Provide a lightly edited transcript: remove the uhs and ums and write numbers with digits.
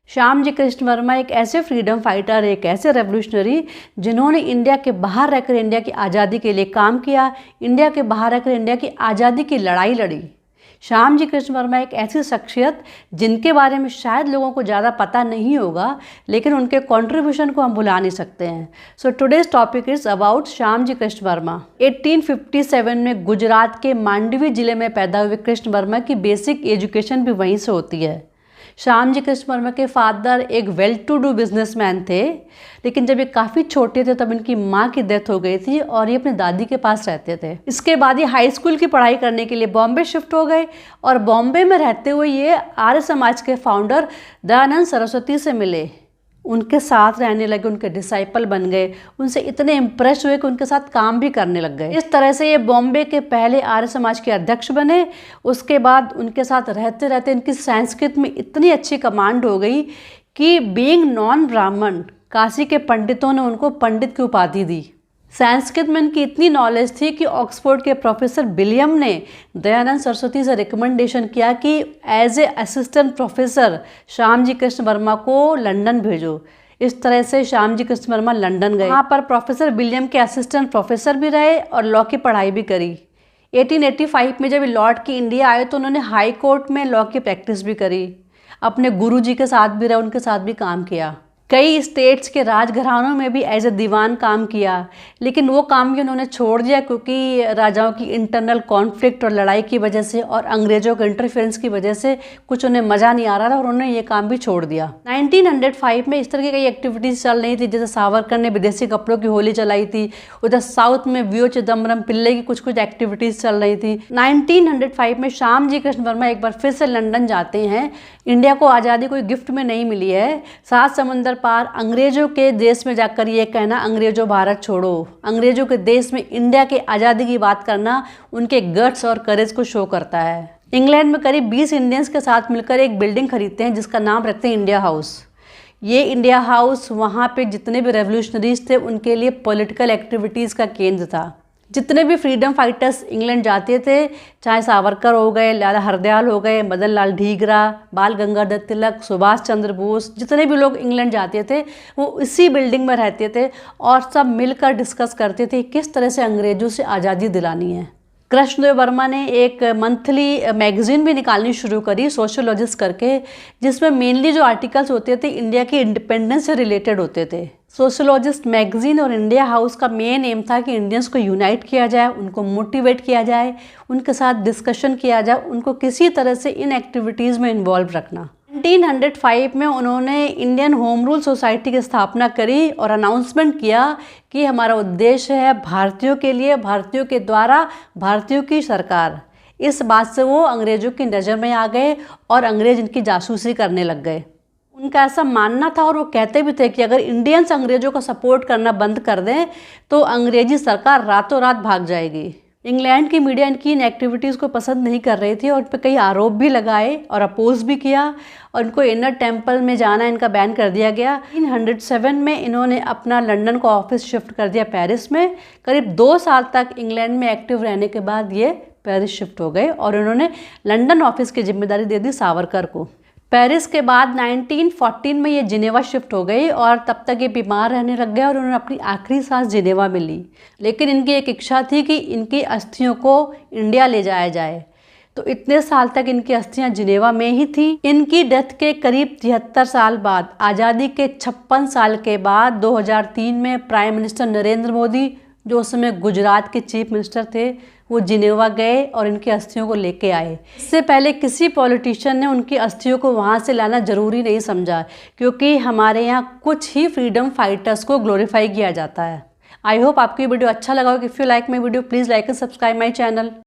श्यामजी कृष्ण वर्मा एक ऐसे freedom fighter, एक ऐसे रेवोल्यूशनरी जिन्होंने इंडिया के बाहर रहकर इंडिया की आज़ादी के लिए काम किया, इंडिया के बाहर रहकर इंडिया की आज़ादी की लड़ाई लड़ी। श्यामजी कृष्ण वर्मा एक ऐसी शख्सियत जिनके बारे में शायद लोगों को ज़्यादा पता नहीं होगा, लेकिन उनके कंट्रीब्यूशन को हम भुला नहीं सकते हैं। So today's topic is about Shyamji Krishna Verma. 1857 में गुजरात के मांडवी जिले में पैदा हुए कृष्ण वर्मा की बेसिक एजुकेशन भी वहीं से होती है। श्यामजी कृष्ण वर्मा के फादर एक वेल टू डू बिजनेसमैन थे, लेकिन जब ये काफ़ी छोटे थे तब इनकी माँ की डेथ हो गई थी और ये अपनी दादी के पास रहते थे। इसके बाद ये हाई स्कूल की पढ़ाई करने के लिए बॉम्बे शिफ्ट हो गए और बॉम्बे में रहते हुए ये आर्य समाज के फाउंडर दयानंद सरस्वती से मिले, उनके साथ रहने लगे, उनके डिसाइपल बन गए, उनसे इतने इम्प्रेस हुए कि उनके साथ काम भी करने लग गए। इस तरह से ये बॉम्बे के पहले आर्य समाज के अध्यक्ष बने। उसके बाद उनके साथ रहते रहते इनकी संस्कृत में इतनी अच्छी कमांड हो गई कि बीइंग नॉन ब्राह्मण काशी के पंडितों ने उनको पंडित की उपाधि दी। संस्कृत में इनकी इतनी नॉलेज थी कि ऑक्सफोर्ड के प्रोफेसर विलियम ने दयानंद सरस्वती से रिकमेंडेशन किया कि as a assistant professor Shyamji Krishna Varma को लंदन भेजो। इस तरह से श्यामजी कृष्ण वर्मा लंदन गए। वहाँ पर प्रोफेसर विलियम के असिस्टेंट प्रोफेसर भी रहे और लॉ की पढ़ाई भी करी। 1885 में जब लौट के इंडिया आए तो उन्होंने हाई कोर्ट में लॉ की प्रैक्टिस भी करी। अपने गुरुजी के साथ भी रहे, उनके साथ भी काम किया। कई स्टेट्स के राजघरानों में भी एज ए दीवान काम किया, लेकिन वो काम भी उन्होंने छोड़ दिया क्योंकि राजाओं की इंटरनल कॉन्फ्लिक्ट और लड़ाई की वजह से और अंग्रेजों के इंटरफेरेंस की वजह से कुछ उन्हें मज़ा नहीं आ रहा था और उन्होंने ये काम भी छोड़ दिया। 1905 में इस तरह की कई एक्टिविटीज़ चल रही थी, जैसे सावरकर ने विदेशी कपड़ों की होली चलाई थी, उधर साउथ में वी.ओ. चिदम्बरम पिल्ले की कुछ एक्टिविटीज़ चल रही थी। 1905 में श्यामजी कृष्ण वर्मा एक बार फिर से लंदन जाते हैं। इंडिया को आज़ादी कोई गिफ्ट में नहीं मिली है। 7 समुंदर पार अंग्रेजों के देश में जाकर ये कहना अंग्रेजों भारत छोड़ो, अंग्रेजों के देश में इंडिया के आज़ादी की बात करना उनके गट्स और करेज को शो करता है। इंग्लैंड में करीब 20 इंडियंस के साथ मिलकर एक बिल्डिंग खरीदते हैं जिसका नाम रखते हैं इंडिया हाउस। ये इंडिया हाउस वहाँ पे जितने भी रेवोल्यूशनरीज थे उनके लिए पॉलिटिकल एक्टिविटीज़ का केंद्र था। जितने भी फ्रीडम फाइटर्स इंग्लैंड जाते थे, चाहे सावरकर हो गए, लाला हरदयाल हो गए, मदन लाल ढींगरा, बाल गंगाधर तिलक, सुभाष चंद्र बोस, जितने भी लोग इंग्लैंड जाते थे वो इसी बिल्डिंग में रहते थे और सब मिलकर डिस्कस करते थे किस तरह से अंग्रेजों से आज़ादी दिलानी है। कृष्णदेव वर्मा ने एक मंथली मैगजीन भी निकालनी शुरू करी सोशियोलॉजिस्ट करके, जिसमें मेनली जो आर्टिकल्स होते थे इंडिया की इंडिपेंडेंस से रिलेटेड होते थे। सोशियोलॉजिस्ट मैगजीन और इंडिया हाउस का मेन एम था कि इंडियंस को यूनाइट किया जाए, उनको मोटिवेट किया जाए, उनके साथ डिस्कशन किया जाए, उनको किसी तरह से इन एक्टिविटीज़ में इन्वॉल्व रखना। 1905 में उन्होंने इंडियन होम रूल सोसाइटी की स्थापना करी और अनाउंसमेंट किया कि हमारा उद्देश्य है भारतीयों के लिए, भारतीयों के द्वारा भारतीयों की सरकार। इस बात से वो अंग्रेज़ों की नज़र में आ गए और अंग्रेज़ इनकी जासूसी करने लग गए। उनका ऐसा मानना था और वो कहते भी थे कि अगर इंडियंस अंग्रेज़ों को सपोर्ट करना बंद कर दें तो अंग्रेजी सरकार रातों रात भाग जाएगी। इंग्लैंड की मीडिया इनकी इन एक्टिविटीज़ को पसंद नहीं कर रही थी और उन पर कई आरोप भी लगाए और अपोज भी किया और इनको इनर टेम्पल में जाना इनका बैन कर दिया गया। 1907 में इन्होंने अपना लंदन का ऑफिस शिफ्ट कर दिया पेरिस में। करीब 2 साल तक इंग्लैंड में एक्टिव रहने के बाद ये पेरिस शिफ्ट हो गए और इन्होंने लंदन ऑफिस की जिम्मेदारी दे दी सावरकर को। पेरिस के बाद 1914 में ये जिनेवा शिफ्ट हो गई और तब तक ये बीमार रहने लग गए और उन्होंने अपनी आखिरी सांस जिनेवा में ली। लेकिन इनकी एक इच्छा थी कि इनकी अस्थियों को इंडिया ले जाया जाए, तो इतने साल तक इनकी अस्थियां जिनेवा में ही थी। इनकी डेथ के करीब 73 साल बाद, आज़ादी के 56 साल के बाद 2003 में प्राइम मिनिस्टर नरेंद्र मोदी, जो उस समय गुजरात के चीफ मिनिस्टर थे, वो जिनेवा गए और इनकी अस्थियों को लेके आए। इससे पहले किसी पॉलिटिशियन ने उनकी अस्थियों को वहाँ से लाना ज़रूरी नहीं समझा, क्योंकि हमारे यहाँ कुछ ही फ्रीडम फाइटर्स को ग्लोरीफाई किया जाता है। आई होप आपको ये वीडियो अच्छा लगा होगा। If you like my video please like and subscribe my channel.